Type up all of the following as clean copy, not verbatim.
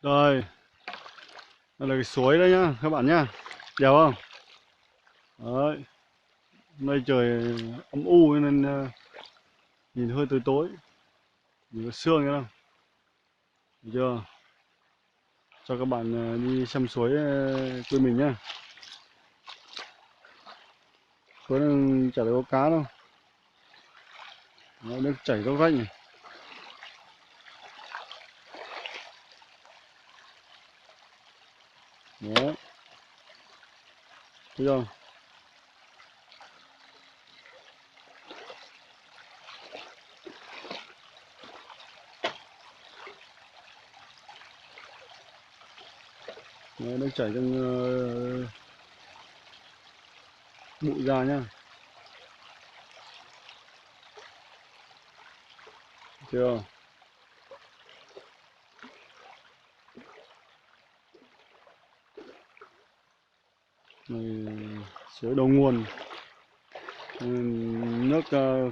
Đây, đây là cái suối đấy nhá, các bạn nhá. Đẹp không? Đấy, hôm nay trời âm u nên nhìn hơi tối tối, nhìn có sương nữa không? Được chưa? Cho các bạn đi xem suối quê mình nhá. Suối đang chả thấy có cá đâu. Nó nước chảy róc rách này. Đấy, thấy không? Đấy, nước chảy trong bụi ra nhá. Thấy chưa? Này, suối đầu nguồn, nước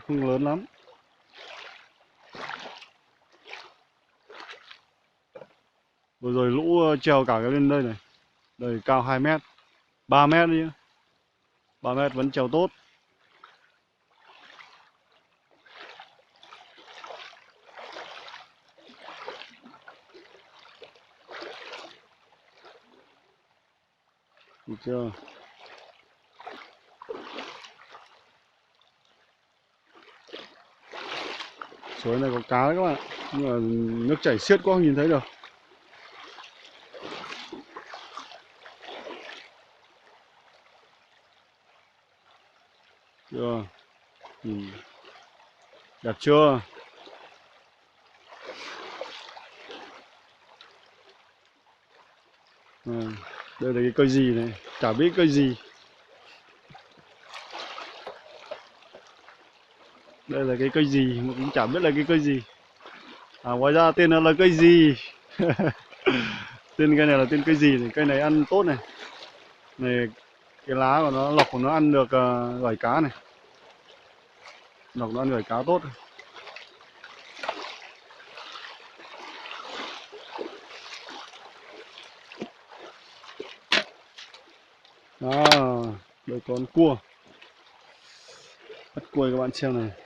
không lớn lắm. Vừa rồi lũ trèo cả cái lên đây này. Đây cao 2 mét, 3 mét đi. 3 mét vẫn trèo tốt. Được chưa? Suối này có cá đấy các bạn. Nhưng mà nước chảy xiết quá không nhìn thấy được. Chưa? Nhìn đẹp chưa? À, đây là cái cây gì này? Chả biết cây gì. Đây là cái cây gì mà cũng chả biết là cái cây gì. À ngoài ra tên nó là cây gì? Tên cây này là tên cây gì này? Cây này ăn tốt này. Này cái lá của nó, lọc của nó ăn được gỏi cá này. Lọc nó ăn gỏi cá tốt. Đó, đây có con cua. Bắt cua các bạn xem này.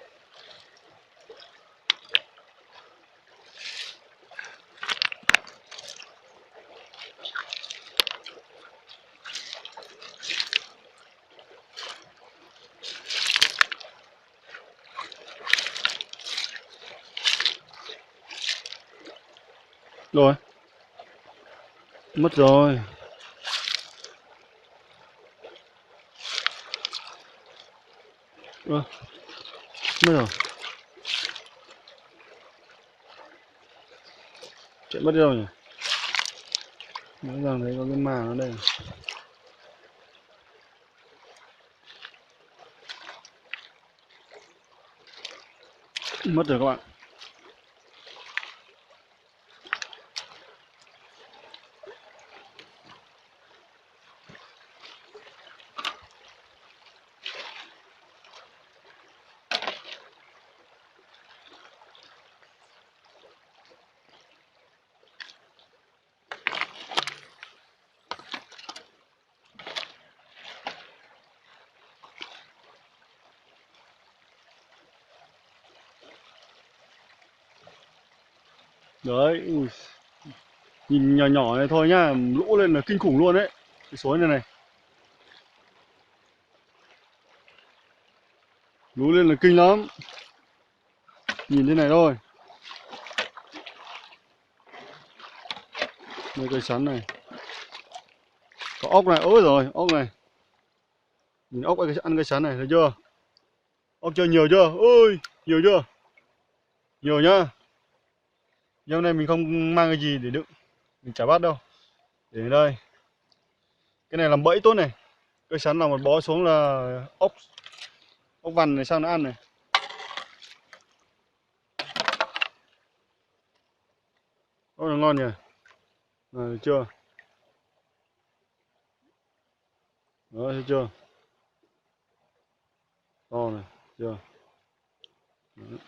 Rồi, mất rồi. Ơ, mất rồi. Chạy mất đi đâu nhỉ? Rõ ràng thấy có cái màng ở đây. Mất rồi các bạn. Đấy, ui, nhìn nhỏ nhỏ này thôi nhá, lũ lên là kinh khủng luôn đấy. Cái suối này này, lũ lên là kinh lắm. Nhìn thế này thôi. Đây cây sắn này, có ốc này, ôi rồi, ốc này. Nhìn ốc ăn cây sắn này, thấy chưa? Ốc chơi nhiều chưa? Ôi, nhiều chưa? Nhiều nhá. Nhưng hôm nay mình không mang cái gì để đựng, mình chả bắt đâu. Để đây. Cái này làm bẫy tốt này. Cây sắn nào mà bó xuống là ốc vằn này sao nó ăn này. Ốc là ngon nhỉ. Thấy chưa? Đó, thấy chưa? To này, chưa? Đấy.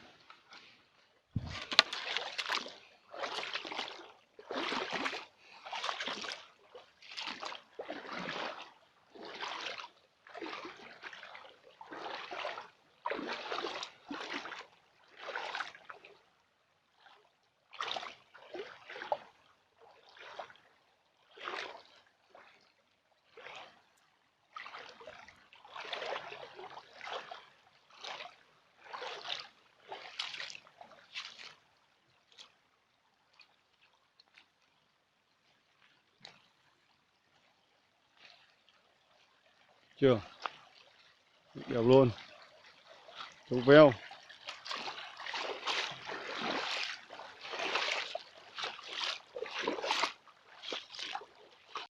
Chưa. Đẹp luôn. Trống veo.